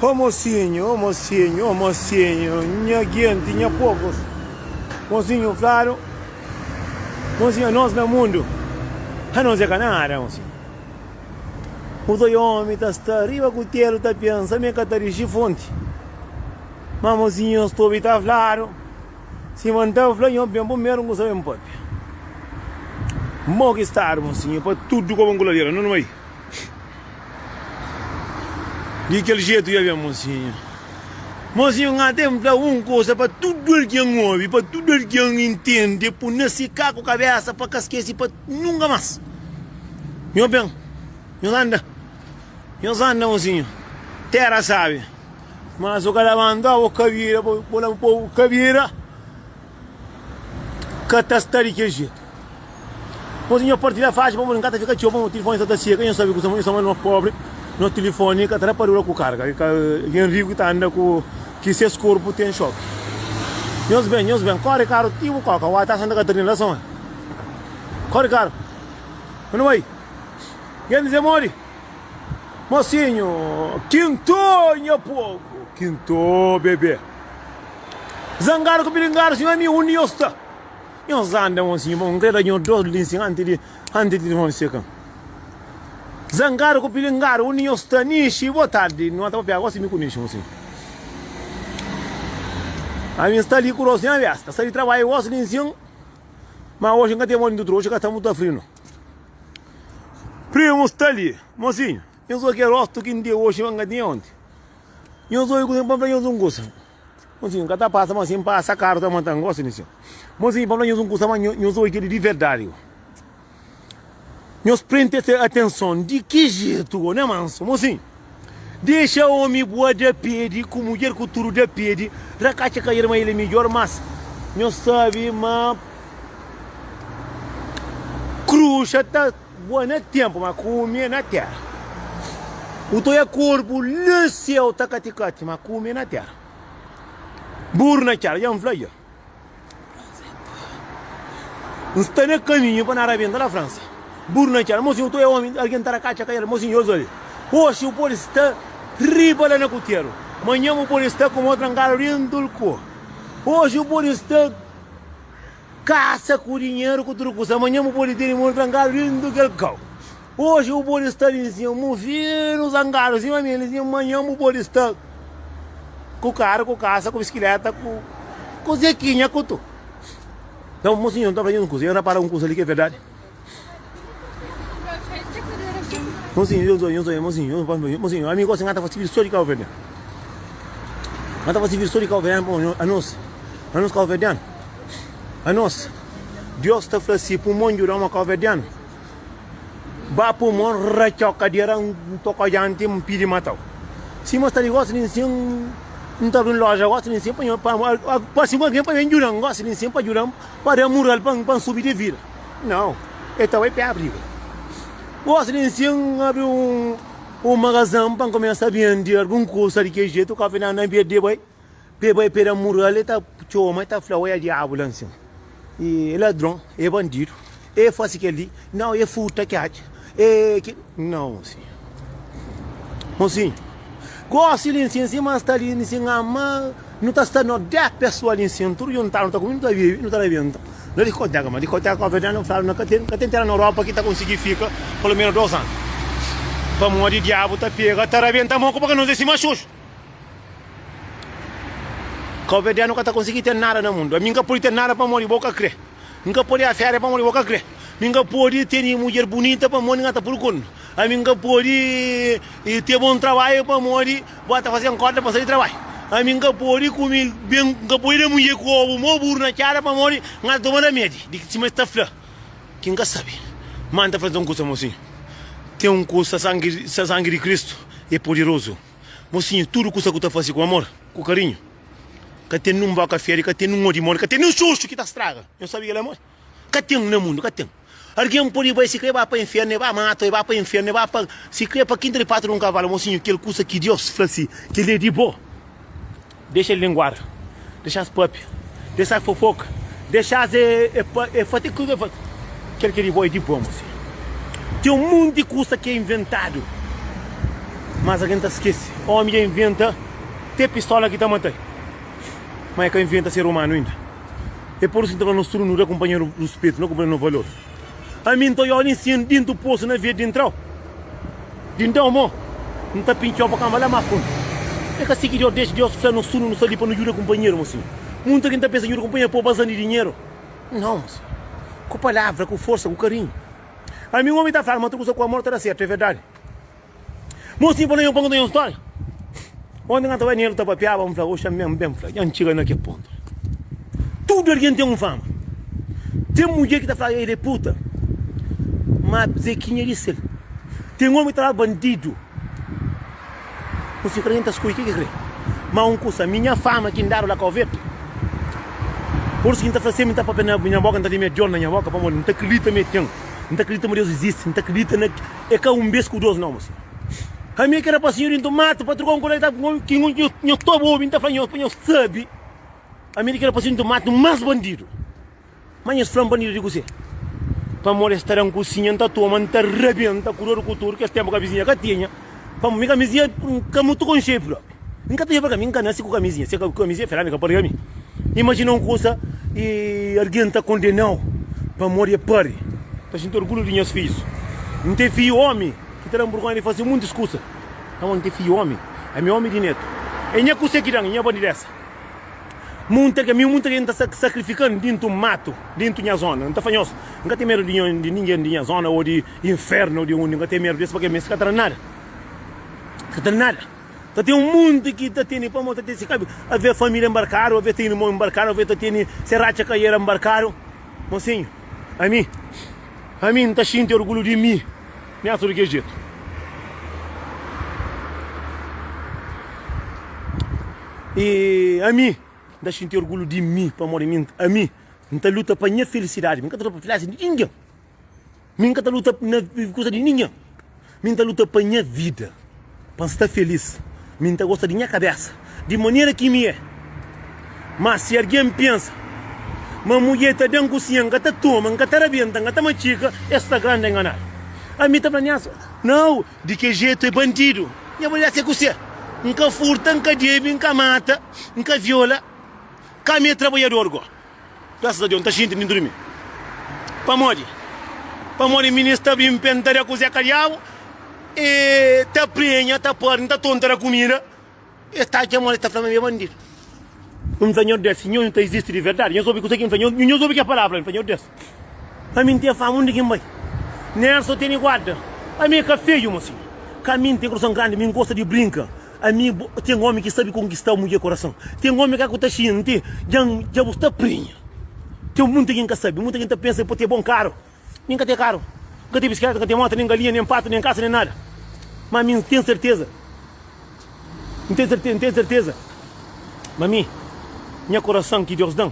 Ô mocinho, minha gente, minha poucos. Mocinho, claro. Mocinho, nós no mundo. A nós é canara, mocinho. O dois homens está arriba com o telo, está pensando, minha catariche fonte. Mas mocinho, estou a estar claro. Se manter o flânio, bem bom mesmo, não sabemos pode. Morre estar, mocinho, para tudo como um goladeiro, não é? De aquele jeito já vem, mocinho. Mocinho, não tem uma coisa para tudo ele que ouve, para tudo ele que entende, para não se cair com a cabeça, para que esqueça, para nunca mais. Meu bem, meu anda, mocinho. Terra sabe. Mas o cara manda o caveira, o caveira, catastrófico daquele jeito. Mocinho, a partir da faixa, vamos brincar, fica tio, o telefone está seco, quem sabe que somos pobres. No telefone que atrás parou com carga, que Henrique está andando com que seus corpos tem choque. Nós bem, corre caro, tipo coca, o atas Santa Catarina lá só. Corre caro. Não vai. Quem diz mori? Mocinho, quintonha pouco, quinto bebê. Zangaro com piringar, se não é me uniosta. Nós andamos mocinho, vamos ter aí dois links antes de telefone seca. Zangaro com pilingar, união stanishi, boa tarde. Não estava pegando assim me conhece, mocinho. A minha está ali com o rosinha aberta. Está ali trabalho, gosto de ensino. Mas hoje não tem muito trouxa, que está muito frio. Primo está ali, mocinho. Eu sou aquele rosto que não hoje, não tem onde. Eu sou o que tem um gosto. Mocinho, cada passa, mas assim, passa caro, está mantendo gosto nisso. Mocinho, para eu um gosto, mas eu sou aquele de verdade. Nós prendemos atenção de que jeito, né, manso? Mocinho, deixa o homem boa de pede, com mulher com tudo de pede, racacha cair, mas ele é melhor, mas nós sabemos, mas cruxa está boa no tempo, mas come na terra. O teu corpo no céu está caticate, mas come na terra. Burro na terra, já não flaya. Nós estamos no caminho para a Arábia da França. Burna cara, mocinho, tu é homem, alguém está na caixa cair, mocinho, olha. Hoje o polícia está riba lá no cuteiro. Amanhã o polícia está com outra engarinho do cu. Hoje o polícia está caça com dinheiro com truco. Amanhã o polícia tem outra engarinho do cão. Hoje o polícia está dizendo, movindo os angaros, amanhã o polícia está com carro, com caça, com bicicleta, com zequinha, com tudo. Então, mocinho, não está fazendo um curso, eu não para um curso ali que é verdade. Mocinho, mocinho, amigo, você não está fazendo isso de calverde. Não está fazendo isso de calverde, a nós calverdiano. A nós, Deus está fazendo pulmão de uma calverdiano. Ba pulmão, rachou cadeira, toca jante, pide matar. Se mostra de gosto, nem sim, não está em loja, gosto nem sim, para cima alguém para vender, gosto nem sim, para jurar, para mural, para subir de vida. Não, então vai para abrir. Gosto de ensinar abrir magazine para começar a vender algum curso de que jeito, o café não é bem de boi, pera mural, está choma, está flor, é diabo lá assim. E ladrão, é bandido, é fácil que ele, não é fruta que acha, é que não, mocinho. Gosto de ensinar, mas está ali ensinar, mas não está estando 10 pessoas ali ensinando, tudo não está comigo, não está vendo. Não discoteca, mas discoteca com a verdade não fala, não tem terra na Europa que está conseguindo ficar pelo menos 2 anos. Para morrer de diabo, está pega, está rebenta a mão para que não se machuque. Com a verdade nunca está conseguindo ter nada no mundo. Nunca pode ter nada para morrer, boca crer. Nunca pode ter férias para morrer, boca crer. Nunca pode ter mulher bonita para morrer, nunca está procurando. Nunca pode ter bom trabalho para morrer, bota fazer um corte para sair de trabalho. A mim nunca pode comer bem, nunca pode mulher com o burro na cara para morrer, não toma remédio, de que cima está flor. Quem nunca sabe? Manda fazer um curso, mocinho. Tem um curso, sangue de Cristo, é poderoso. Mocinho, tudo que você está fazendo com amor, com carinho. Que tem um vaca feira, que tem um odimor, que tem um susto que está estraga. Eu sabia que ele é amor. Que tem no mundo, que tem. Alguém pode se criar para o inferno, vai matar, vai para o inferno, vai para se criar para quinta de patrão um cavalo, mocinho, aquele curso que Deus faz assim, que ele é de boa. Deixa ele linguar, deixa as pop, deixa as fofoca, deixa as fatiga, aquele que ele vai de bom, assim. Tem um monte de coisa que é inventado. Mas a gente esquece. O homem inventa ter pistola que tá matando. Mas é que inventa ser humano ainda. É por isso que não estudo no companheiro do respeito, não companheiro no valor. A mim tô olhando assim dentro do poço na via de entrar. Dentro, amor. Não tá pinchando para cama lá mais fundo. É que assim que eu deixo Deus fazer no estudo, não sabe para não ajudar companheiro, moço. Muita gente pensa que o companheiro por bastante de dinheiro. Não, moço. Com palavra, com força, com carinho. A mim o homem tá falando, mas tu usa com a morte era certo, é verdade. Moço, para eu pongo uma história. Onde eu estava dinheiro, estava piaba, vamos falar, oxe, mesmo, bem, antiga naquele ponto. Tudo alguém tem fama. Tem mulher que está falando, ele é puta. Mas Zequinha disse. Tem homem que está lá bandido. Você crê que coisas, o que crê? Mas um curso, a minha fama que andaram lá com o veto. Por isso que está fazendo, está para minha boca, está de minha jornada, minha boca, não está acredita me tem. Não acredita que Deus existe, não acredita é que um beijo com Deus não, moço. A minha que era para o senhor em tomate, para trocar um colega que eu estou bom, está falando, eu sabe. A minha que era para o senhor em tomate, mais bandido. Mas esse frango bandido, digo você. Para morrer estar em cozinha, está tomando, está rebenta, curou o cultura, que esse tempo a vizinha que tinha. Para mim, a camisinha, que é muito com cheiro. Nunca tenho para mim, nunca nasci com camisinha. Se a camisinha é ferrada, para mim. Imagina uma coisa e alguém está condenado para morrer pare. Está sentindo orgulho de meus filhos. Não tem filho homem. Que terá burgão e fazer muita discussa. Não tem filho homem. É meu homem de neto. É minha coisa que dá, minha bandeira dessa. Muita gente está sacrificando dentro do mato, dentro da minha zona. Não está falando, nunca tem medo de ninguém de minha zona ou de inferno ou de onde. Nunca tem medo disso porque me escata nada. Escata nada. Tem um mundo que está tendo, para mostrar esse cabe. A ver a família embarcaram, a ver tem irmão embarcaram, a ver está tendo serracha caieira embarcaram. Mocinho, a mim está sentindo orgulho de mim. Nem do que jeito. E a mim, dá sentir orgulho de mim, para morrer a mim, não está luta para minha felicidade, não está luta para a felicidade de ninguém. Não está luta na coisa de ninguém. Não está luta para minha vida, para estar feliz. Não está gosta de minha cabeça, de maneira que me é. Mas se alguém pensa, uma mulher está dentro da cozinha, que está toma, que está rabenta, que está machica, esta grande enganar. A mim está falando, não, de que jeito é bandido. Minha mulher se você. Nunca furta, nunca deve, nunca mata, nunca viola. Cá é trabalhador agora. Graças a Deus, não está gente nem dormir. Para morrer, ministro está bem pentar a cozinha calhau, e está prenha, está porra, está tonta a comida. E está aqui a mulher está falando, é bandido. Um senhor desse, não existe de verdade. Eu soube que você não soube que a palavra, um senhor desse. A mim tem fama, onde que vai? Nelson tem guarda. A mim é feio, mocinho. Caminho tem coração grande, me gosta de brinca. A mim tem homem que sabe conquistar o mulher coração. Tem homem que está cheio, já está prenha. Tem muita gente que sabe, muita gente pensa que pode ter bom carro. Nunca tem carro. Nunca tem bicicleta, nunca tem moto, nem galinha, nem pato, nem caça, nem nada. Mas a mim tem certeza. Não tem certeza. Mas a mim, minha coração que Deus dá,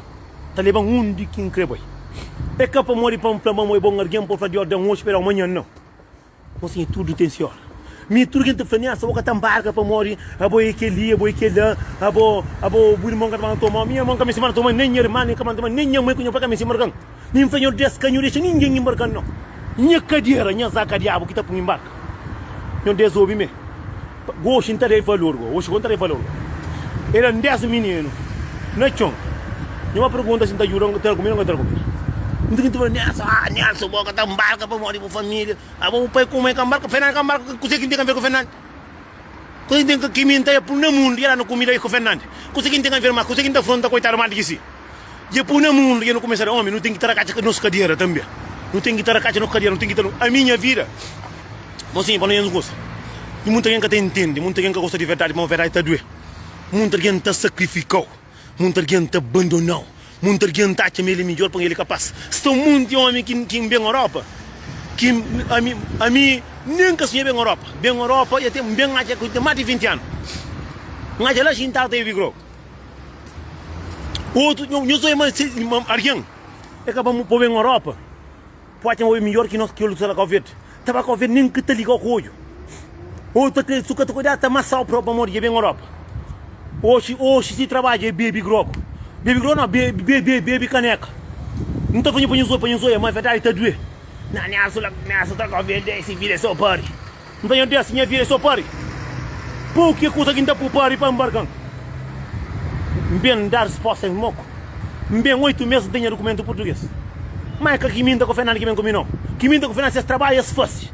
está levando onde que incrível. É capaz de morrer para morrer bom alguém por fazer de ordem hoje, esperar amanhã não. Assim, tudo tem senhor. Me tudo que te faz, só que tambarca para morrer, a boa que ali, a boa que lá, a boa irmão que vai tomar, minha mão que me semana tomar, nem irmã, nem que tomar, nem minha mãe que eu para me semana. Nem senhor desse canho deixa ninguém embarcar não. Minha cadeira, minha zaca diabo que está por embarcar. Eu desoube me. Gosto de ter valor, hoje conta valor. Eram 10 meninos, não é chão. Eu uma pergunta se está jurando que está comigo ou não está comigo. Não tem que ter Nelson, boca tá embarca para morrer com família. Ah, bom, pai como é que embarca, Fernando que embarca, você que tem a ver com o Fernando. Você tem que mentir por no mundo, e ela não comida aí com o Fernando. Você que tem a ver mais, você que tem afronta coitado mais de si. E por no mundo, e não começar a homem, não tem que ter a caixa nos cadeira também. Não tem que ter a caixa nos cadeira, não tem que ter a minha vida. Bom, sim, para não gosta. E muita gente que entende, muita gente que gosta de verdade, mas a verdade está doendo. Muita gente está sacrificou, muita gente está abandonou. Muita gente acha ele melhor para ele capaz. Estão muitos homens que vêm na Europa. Que a mim nunca sonhei bem na Europa. Bem na Europa, eu tenho bem mais de 20 anos. Mas ela já está aí, Vigro. Outro, eu sou alguém. É capaz de bem na Europa. Pode ser melhor que nós que eu lutar com a Covid. Estava com a Covid, nem que te ligar o olho. Outro, se você cuidar, está mais sal para morrer bem na Europa. Hoje se trabalha, é baby grogo. Baby grogo não, baby caneca. Não estou falando para o mas a verdade está doendo. Não, está com a vida, esse vira só pare. Não tenho dessa, minha vida é só pare. Pouco coisa que ainda pupari para embarcar. Bem dar resposta em moco. Bem 8 meses de documento português. Mas que minta com o Fernando que vem comigo não. Que minta com o Fernando se trabalha é fácil.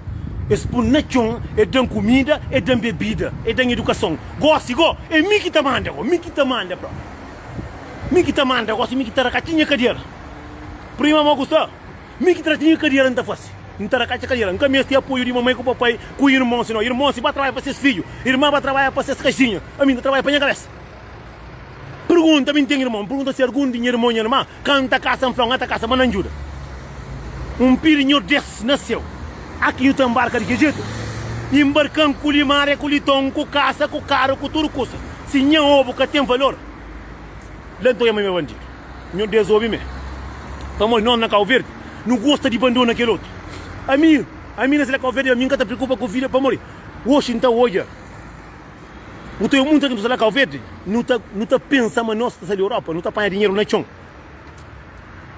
Esse por nação é de comida, é de bebida, é de educação. Gosto, é mim que te manda, mim que te manda, bro. Mim que te manda, gosto, mim que te racatinha cadeira. Prima, mal gostou? Mim que te racatinha cadeira não tá fácil. Não te racatinha cadeira. Nunca me tem apoio de mamãe com o papai, com o irmão, senão. Irmão se vai trabalhar para seus filhos, irmã vai trabalhar para seus caixinhas. A mim trabalha para minha cabeça. Pergunta, mim tem irmão, pergunta se algum dinheiro, irmão, irmã, canta caça, flão, ata caça, mas não ajuda. Pirinho desse nasceu. Aqui eu embarca de que jeito? Embarcando com limar, com litão, com caça, com caro, com tudo custa. Se não ovo que tem valor, lento é meu bandido. Não desoube-me. Estamos não na Cabo Verde. Não gosta de bandido naquele outro. A mim na Cabo Verde, a mim que te preocupa com o filho para morrer. Hoje então, hoje. O teu mundo aqui na Cabo Verde, não está pensando, mas nós estamos na Europa, não está pagando dinheiro na chão.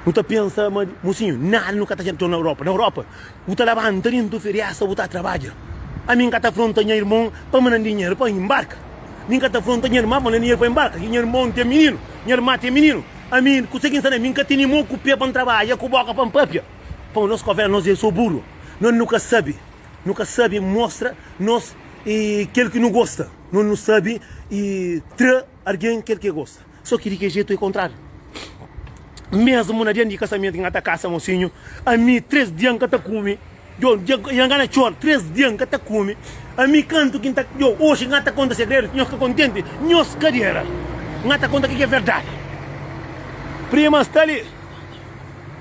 Não está pensando, mas, mocinho, nada nunca está na Europa. Na Europa, o está levantando do feriado, o está trabalhando. A mim que está frontando irmão para mandar dinheiro para embarcar. A mim que está frontando irmão para mandar dinheiro para embarcar. E irmão tem menino, irmã tem menino. A mim, consegue entender, a mim que tem irmão com o pé para trabalhar, com a boca para papia. Para o nosso governo, nós somos burro. Nós nunca sabe, mostra, nós, e aquele que não gosta. Nós não sabe, e tra alguém que gosta. Só que de que jeito é o contrário. Mesmo na dia de casamento em ata casa, mocinho, a mim 3 dias que tá come, eu engana chor, 3 dias que tá come, a mim canto que tá, eu hoje ngata conta segredo, nós que contente, nós carreira, ngata conta que é verdade. Prima está ali,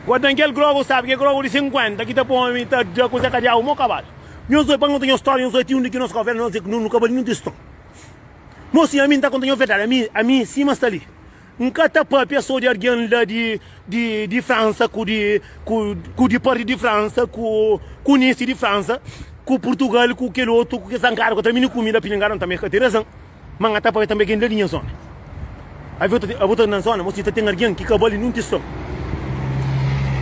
guardanguel grogo sabe que é grogo de 50, que tá bom, tá já coisa que já o meu cavalo. Nós dois pagamos a história, nós dois tínhamos que nós governo, nós não acabamos nenhum disso. Mocinho, a mim tá contando a verdade, a mim cima está ali. Nunca tá para pessoa de alguém lá de França, com de Paris de França, com Nice de França, com Portugal, com aquele outro, com que Zancara, com também comida pingaram também que tem razão. Mas até para também quem linha zona. Aí eu vou na zona, mocinho, tem alguém que acabou ali não te som.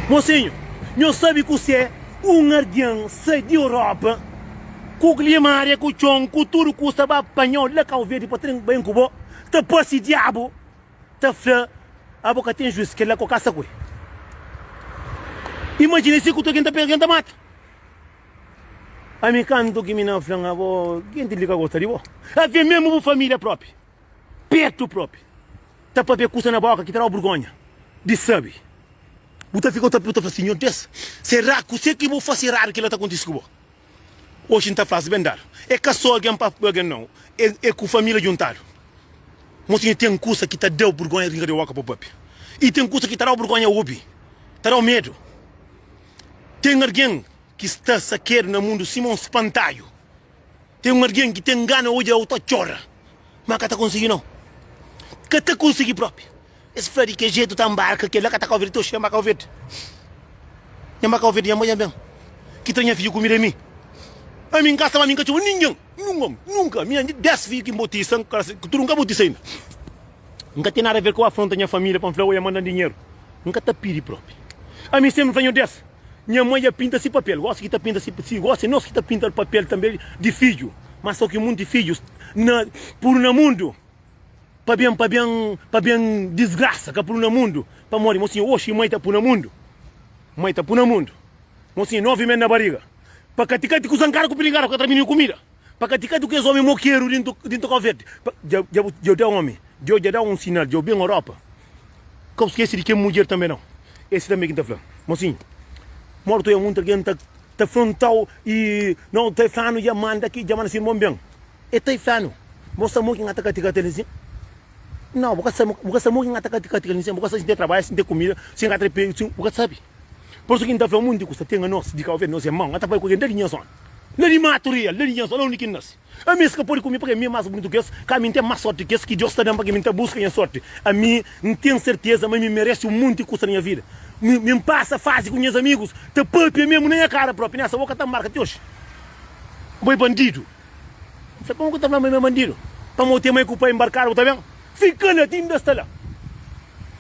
Mocinho, não sabe que você é alguém sai de Europa, com glimária, com chão, com tudo custa para apanhar lá Cabo Verde para ter bem com o tá passe diabo. Tá fã, a boca tem juiz que ele com caça coi. Imagina se que tu quem tá pegando a mata. A mim canto que me não fã, avó, quem te liga gosta de vó? A ver mesmo família própria, perto próprio. Tá para ver custa na boca que terá o Borgonha, de sabe. Buta ficou tá puta assim, desse. Será que você que vou fazer raro que ela tá acontecendo? Hoje não tá fácil bem dar. É que só alguém para pegar não, é com família juntado. Mocinho tem coisa que te deu vergonha de waka para o papi. E tem coisa que te dá vergonha ubi. Te dá medo. Tem alguém que está saqueiro no mundo, Simão espantalho. Tem alguém que tem gana hoje a outra chora. Mas que te consegui não. Que te consegui próprio. Esse foi de que jeito tá embarca, que lá que tá com tu chama com verde. Chama com verde, amanhã bem. Que tenha filho comigo em mim. A mim casa, a mim cachorro, ninguém. Nunca. Minha 10 filhos que motiçam, que tu nunca motiça ainda. Nunca tem nada a ver com a afronta da minha família para falar, eu ia mandar dinheiro. Nunca te pedi próprio. A mim sempre venho dessa. Minha mãe já pinta esse papel. Gosta que tá pinta esse papel. Gosta nós que tá pinta papel também de filho. Mas só que muito de filhos. Por no mundo. Para bem desgraça que por no mundo. Para morrer. Mocinho, hoje mãe tá por no mundo. Mãe tá por no mundo. Mocinho, 9 meses na barriga. Para caticar de cozinhar com pilingar com terminar comida. Para caticar do que os homens moqueiros dentro do Covete. Eu dei um homem. Eu já dei um sinal. Eu bem Europa. Como esquece de que é mulher também não. Esse também que está falando. Mocinho. Morto é muito alguém tá frontal e não tá fano e manda aqui, já manda assim, bem. É tá fano. Você morre em atacar assim. Não, você morre em atacar assim. Você sem ter trabalho, sem ter comida, sem ter pego, você sabe. Por isso que está falando muito de custa. Tem a nós, de Covete, nós é mão. Até para alguém da linha só. Não é maturia, não é só, não é que nasce. A mim que pode comer porque é mais bonito que esse, que a mim tem mais sorte que esse, que Deus está dando para que mim busca a sorte. A mim não tenho certeza, mas me merece muito que custa na minha vida. Me passa fase com meus amigos, te pulpe mesmo nem a cara própria, nessa boca tá marca de hoje. Boi bandido. Você como que tá falando meu bandido? Estamos ter mãe que o pai embarcar, tá vendo? Fica na time desta lá.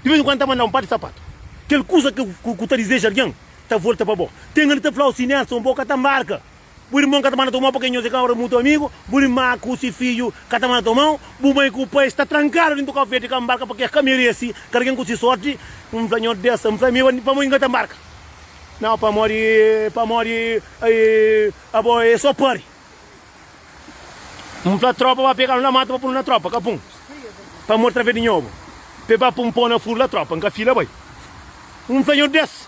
De vez em quando tá mandando um par de sapato. Aquela coisa que o tá deseja alguém, tá volta para boa. Tem ali tá falando cinema, são boca tá marca. buri mão catamana tomou porque nós é muito amigo, buri maco se filho catamana tomou, buri mãe que o pai está trancado dentro do café de cambarca porque a câmera assim, carregando com se sorte, flânio dessa, flânio para mim engata marca. Não, para morrer, a boa é só pare. Uma tropa vai pegar na mata para pôr na tropa, capum. Para morrer através de novo. Para pôr na fura da tropa, nunca fila vai. Flânio dessa.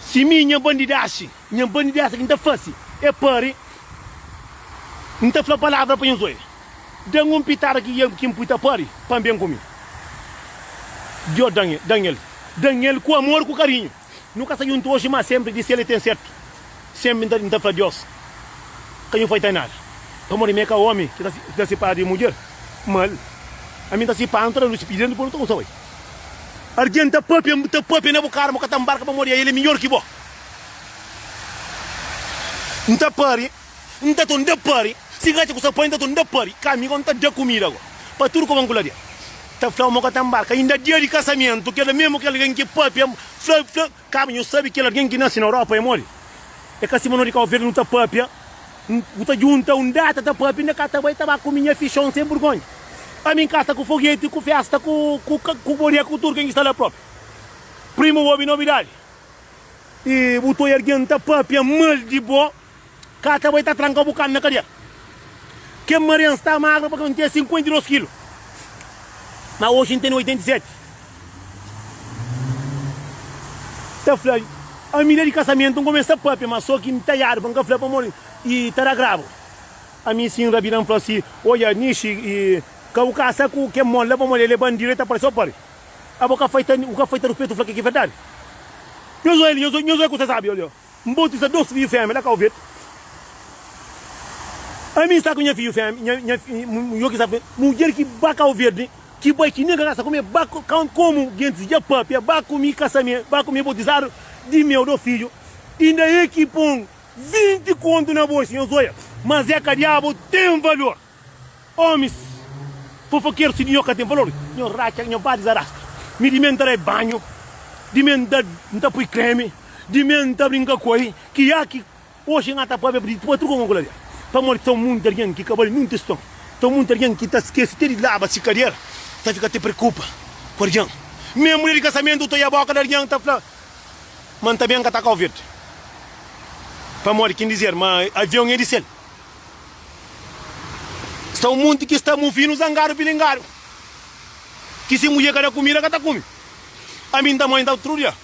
Se minha bandidache que não faz, é pare. Não te fala palavra para nós. Dá pitar aqui que imputa pare, para bem comigo. Dio Daniel com amor, com carinho. Nunca saiu um hoje, mas sempre disse ele tem certo. Sempre não fala Deus. Quem foi treinar? Como ele meca homem que está se para de mulher, mal. A mim está se para entrar no espírito por não sabe. Alguém tá papi na boca, mas tambarca para morrer ele é melhor que bo. Não tá pare, não tá tão de pare. Se gasta com essa põe tá tão de pare. Caminho não tá de comida agora. Para tudo como angularia. Tá falando uma tambarca ainda dia de casamento que é mesmo que alguém que papi, caminho sabe que alguém que nasce na Europa é mole. É que assim não de calveiro não tá papi. Não tá junta data tá papi na casa vai tá com minha fichão sem vergonha. A minha casa com foguete, com festa, com boria, com tudo que está lá próprio. Primo houve novidade. E o toi erguendo tá papi mal de boa. Casa vai tá tranca bocando na cadeira. Que Mariana está magra porque não tem 52 quilos. Mas hoje tem 87. Tá falando, a minha de casamento não começa a papi, mas só que me talharam, para falar para morrer. E está grave. A minha senhora virou falou assim, olha, Nishi, e o caça com que mola para morrer, ele é bandido, está para só pare. A boca feita no peito, falou que é verdade. Eu sou ele, que você sabe, olha. Um bote de 2 filhos fêmeas, lá cá o ver. A minha está com minha filha fêmea, eu que sabe, mulher que baca o verde, que vai que nega caça comer, baco como gente de papi, baco mi casamento, baco mi botizado de meu do filho, ainda é que põe 20 conto na bolsa, eu zoia, mas é que diabo tem valor. Homens, fofoqueiros se nhoca tem valor, nho racha, nho bate zarasca, me dimenta banho, dimenta não põe creme, dimenta brinca coi, que há que hoje não tá para abrir, depois tu como colega. Para morrer são muita gente que acabou não testou. São muita gente que está esquecendo de lava se carreira. Tá fica te preocupa. Por exemplo, minha mulher de casamento tô a boca da gente tá falando. Mas também que tá com o verde. Para morrer quem dizer, mas avião é de céu. São muitos que estão movindo zangaro pilengaro. Que se mulher quer comida, que tá comendo. A minha mãe tá outro dia.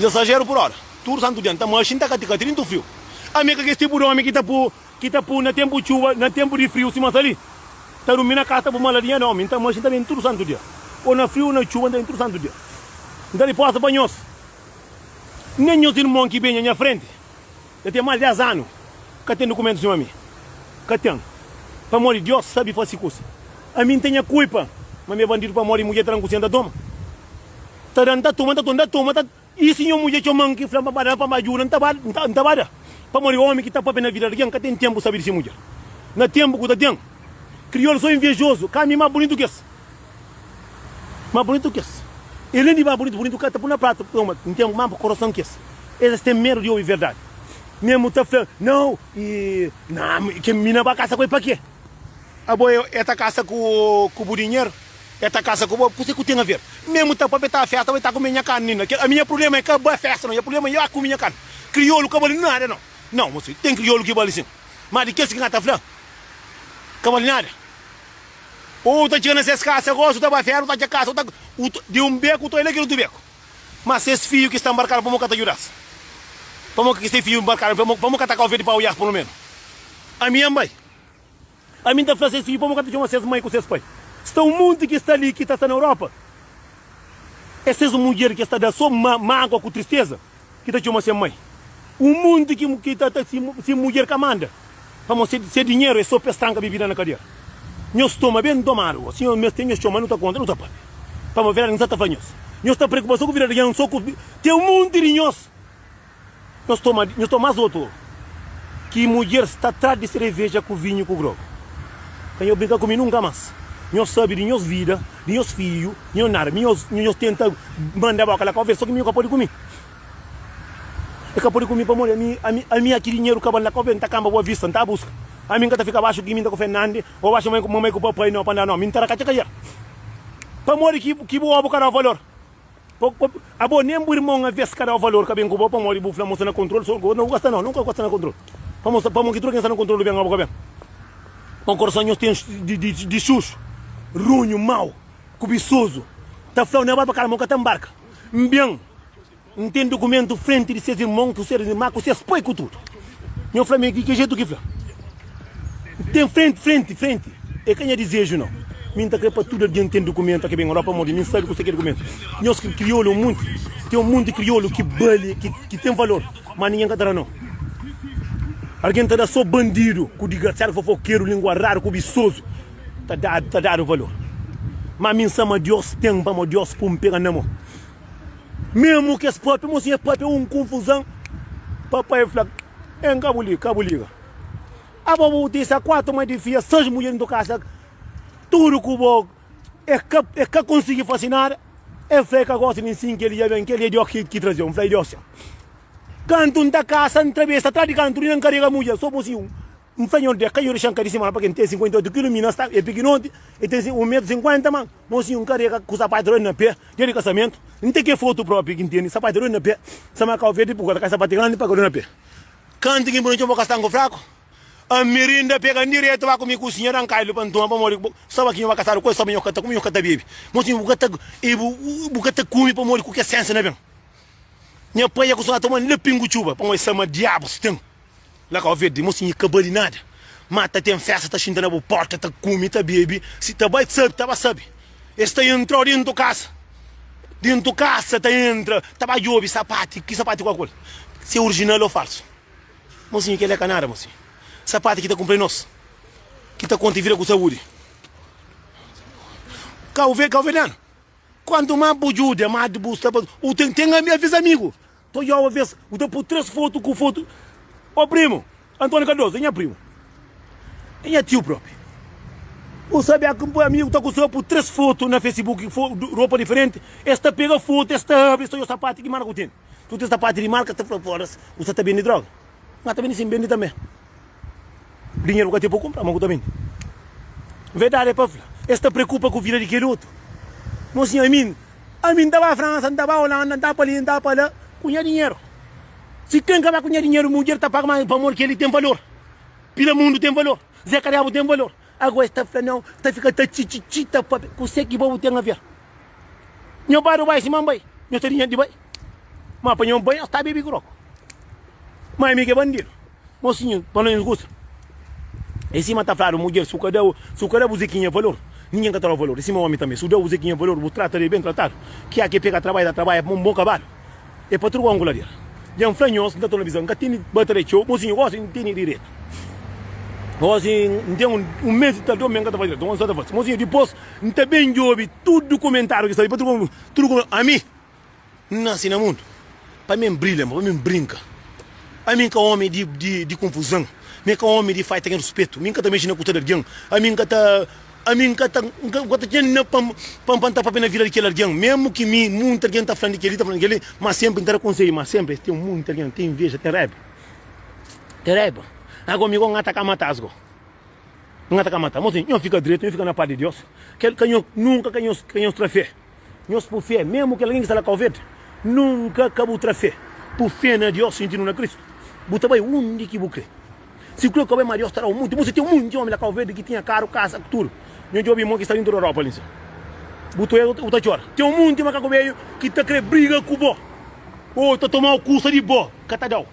Exagero por hora. Tudo santo dia, tá mais tá catindo frio. A minha que este por homem que tá por na tempo de chuva, na tempo de frio, se mata ali. Tá dormindo na casa por malaria não, então mas também tudo santo dia. Ou na frio, na chuva, também tudo santo dia. Então depois para nós. Nem os irmãos que vêm na minha frente. Eu tenho mais de 10 anos. Que tem documentos de mim. Que tem. Para morrer, Deus sabe fazer coisa. A mim tem a culpa. Mas meu bandido para morrer, mulher tranquila da toma. Tá dando toma. E se a mulher chamam que flama para ajuda, não tá bada. Para morrer homem que está para na vida, que tem tempo saber se mulher. Na tempo que tem. Crioulo sou invejoso, caminho mais bonito que esse. Mais bonito que esse. Ele não é bonito que está por na prata, não tem mais coração que esse. Eles têm medo de ouvir verdade. Mesmo tá falando, não, que mina vai caçar com ele para quê? A boia, esta caça com o dinheiro, esta caça com o você que tem a ver. Mesmo tá para betar a festa, vai estar com minha carne. A minha problema é que a festa, não, o problema é eu com minha carne. Crioulo que vale nada, não. Não, você tem crioulo que vale sim. Mas de que você está falando? Que vale nada. Ou tá tirando essas caças, gosto da ferro, tá de caça, de um beco, tô ele aqui no outro beco. Mas esses filhos que estão embarcados para mocar ajudar. Para mocar que esse filho embarcado, para mocar tacar o verde para olhar, pelo menos. A minha mãe. A minha tá falando esses filhos, para mocar de uma seis mãe com seus pais. Está um mundo que está ali, que está na Europa. Essas mulheres que está da só mágoa com tristeza, que está de uma seis mãe. O mundo que está se mulher que manda. Vamos ser dinheiro é só pestanca bebida na cadeira. Nós estamos bem domados. Se nós temos estômago, não está contra, não está para. Vamos ver, não está falando. Nós estamos preocupados com a vida de não só com... Tem um mundo de nós. Nós estamos mais outro. Que mulher está atrás de cerveja com vinho com grog. Quem eu brincar comigo nunca mais. Nós sabemos de nossa vida, de nossos filhos, de nada. Nós tentamos mandar a boca lá conversa, só que nunca pode comer. É que por comigo para morrer, a minha aqui dinheiro que lá que tá camba boa vista, tá busca. A mim que tá fica abaixo que minta com Fernandes, ou abaixo mamãe com o papai não, para não, minta cá cheia. Para morrer que boa boca o valor. A boa nem o irmão a vez cara o valor que bem com o para morrer bufla moça na controle, só não gosta não, nunca gosta na controle. Para mostrar para que troca na controle bem a boca bem. Com corações tem de xuxo, runho mau, cobiçoso. Tá falando não vai para cara moca tambarca. Bem. Não tem documento frente de seus irmãos, que os seus irmãos, que vocês põem com tudo. Meu Flamengo, que jeito que fala? Tem frente. É quem é desejo, não. Minta que para tudo alguém tem documento aqui bem, Europa, mim sabe que você quer documento. Nós que crioulo muito, tem um mundo de crioulo que bale, que tem valor, mas ninguém quer não. Alguém está só bandido, com desgraçado, fofoqueiro, língua rara, cobiçoso, está dado valor. Mas mim sama Deus tem, para Deus pum pega na mão. Mesmo que esse papo, mocinha, papo é uma confusão. Papai fala, é cabuliga. A bobo disse a 4 mais de filha, 6 mulheres do casa, tudo que o bobo é que conseguir fascinar, é freio que gosta de ensino que ele já vem, que ele é de que trazia, um freio de ósseo. Canto da casa, entrevista, atrás de canto, não carrega mulher, só mocinho. Um fanho de canho de chancaríssima para quem tem 58 kg, Minas é pequenote, e tem 1,50 m, mano. Mocinho, carrega com sapato na pé, dia de casamento. Não tem que foto próprio que entende, sapato na pé. Sama cá o verde, porque a sapato grande para na pé. Canto que bonito, vou castango fraco. A mirinda pega direto, vai comigo, cozinhar, arrancar ele para tomar para morrer. Sabe que eu vou caçar, coisa, sabe, eu cata, como eu cata, baby. Mocinho, vou cata comi para morrer, com que senso, né, bem? Minha pai ia cozinhar, tomando le pingo chuva, para morrer, sama diabo, se tem. Lá cá o verde, mocinho, acabou de nada. Mata, tem festa, tá xintando a porta, tá come, tá bebe. Se tá bem, sabe. Este entrou dentro da casa. Dentro da casa, tá entra. Tava jobi, sapato, que sapato qual coisa? Se é original ou falso. Mocinho, que ele é canara, mocinho. Sapato que tá comprando nós. Que tá conta e vira com saúde. Cá o verde, quando mais bujuda, mais de busta, tem a minha vez amigo. Tô eu a vez, eu tô por 3 fotos com foto. Ô primo, Antônio Cardoso, é primo. É tio próprio. Você sabe que um amigo está com o seu por 3 fotos na Facebook, roupa diferente. Esta pega foto, esta abre, o sapato que marca o tem. Tu tem sapato de marca, tá fora, você está bem de droga. Mas também sim, bem também. Dinheiro que tem para comprar, mas também. Verdade é para falar. Esta preocupa com a vida de aquele outro. Mocinho, a mim estava à França, estava à Holanda, estava ali, estava lá, cunha dinheiro. Se quem acabar com dinheiro, mulher está pagando mais para amor que ele tem valor. Pelo mundo tem valor. Zé Cariabo tem valor. Agora está falando, está ficando chichita, com você que vou ter a ver. Meu pai vai se mamãe. Meu dinheiro de bai. Mas apanhou um banho, está bebê groco. Mas me que bandido. Mocinho, para não nos gosta. Em cima está falando, mulher, se o cara buziquinha valor. Ninguém quer ter o valor. Em cima o homem também. Se o cara buziquinha valor, vou tratar ele bem tratado. Que aqui pega trabalho, é um bom cavalo. É para trocar um goladeiro. Já um franhoso na televisão, que tem bater show, mocinho, gosta de ter direito. Mocinho, tem um mês de tal, me encanta fazer, então só mocinho, depois, não tem bem job, tudo documentário que está aí, para tudo, a mim, nasce no mundo, para mim brilha, para mim brinca. A mim que é homem de confusão, a mim que é homem de fight tem respeito, a mim que está mexendo com o alguém, a mim que está tendo para na vida daquele alguém, mesmo que muita gente está falando daquele, mas sempre tem conselho, mas sempre tem muita gente, tem inveja, tem raiva. Agora me vão atacar matar asgo. Não atacar matar, mas não fica direito, não fica na parte de Deus. Nunca canhos trafé. Nós por fé, mesmo que alguém que está lá com o verde, nunca acabou trafé. Por fé na Deus, sentindo na Cristo. Buta bem, onde que bucre? Se crê que o Deus estará muito, você tem um monte de homem lá com o verde que tinha carro, casa, tudo. Não tem homem que está dentro da Europa, ali. Buta eu, o tachora. Tem um monte de macaco meio que está querendo briga com o bo. Ou está tomando o curso de bo, catadão.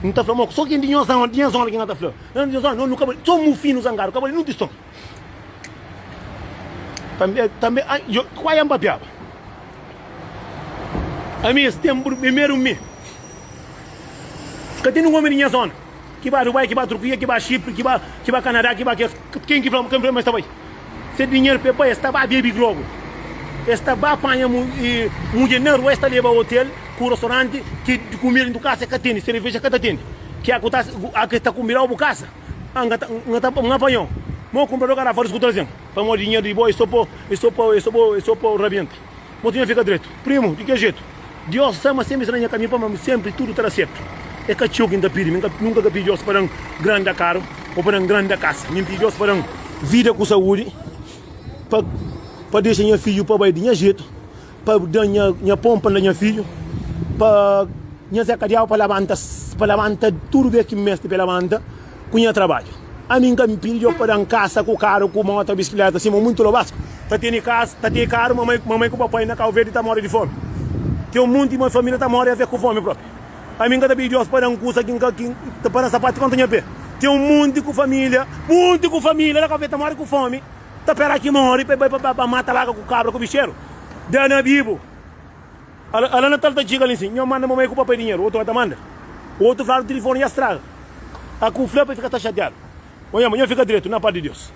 Não está falando, só quem tinha zona que não está falando. Não, nunca, só um fino zangaro, acabou não distom. Também, qual é a papiaba? A minha setembro, primeiro mês. Que tem um homem em zona. Que vai Dubai, que vai Turquia, que vai Chipre, que vai Canadá, que vai quem que fala mais está aí. Se dinheiro pepa está vai baby globo. Está vai apanhar dinheiro, está leva ao hotel, com o restaurante, que comer em casa que tem, cerveja que tem. Que a que está comendo ao casa. Não apanhou. Mo comprador cara fora escutar assim. Para o dinheiro de boa, isso por rabiante. Motinha fica direito. Primo, de que jeito? Deus sama sempre na minha caminho para sempre tudo estará certo. É que eu ainda pedi, nunca pedi Deus para um grande carro ou para um grande casa. Me pedi Deus para vida com saúde, para deixar minha filho para de minha jeito, para dar minha pompa na minha filho, para minha secadial para levantar tudo que me mestre para levantar com minha trabalho. A mim que me pediu para um casa com carro, com moto, bicicleta, assim, muito lobasco. Tá tendo casa, tá tendo carro, mamãe com o papai na calveira está morrendo de fome. Tem um monte de uma família está morrendo a ver com fome próprio. A mim que me pediu para um curso aqui para sapato quanto minha pé. Tem um monte com família, ela calveira está morrendo com fome. Tá pera aqui morre para matar lá com cabra, com bicheiro. Dana vivo. Ela não tá chegando ali assim, eu mando mamãe com o papai dinheiro, outro vai manda. O outro fala o telefone e estraga. A com o flip fica chateado. Olha, amanhã fica direito, na paz de Deus.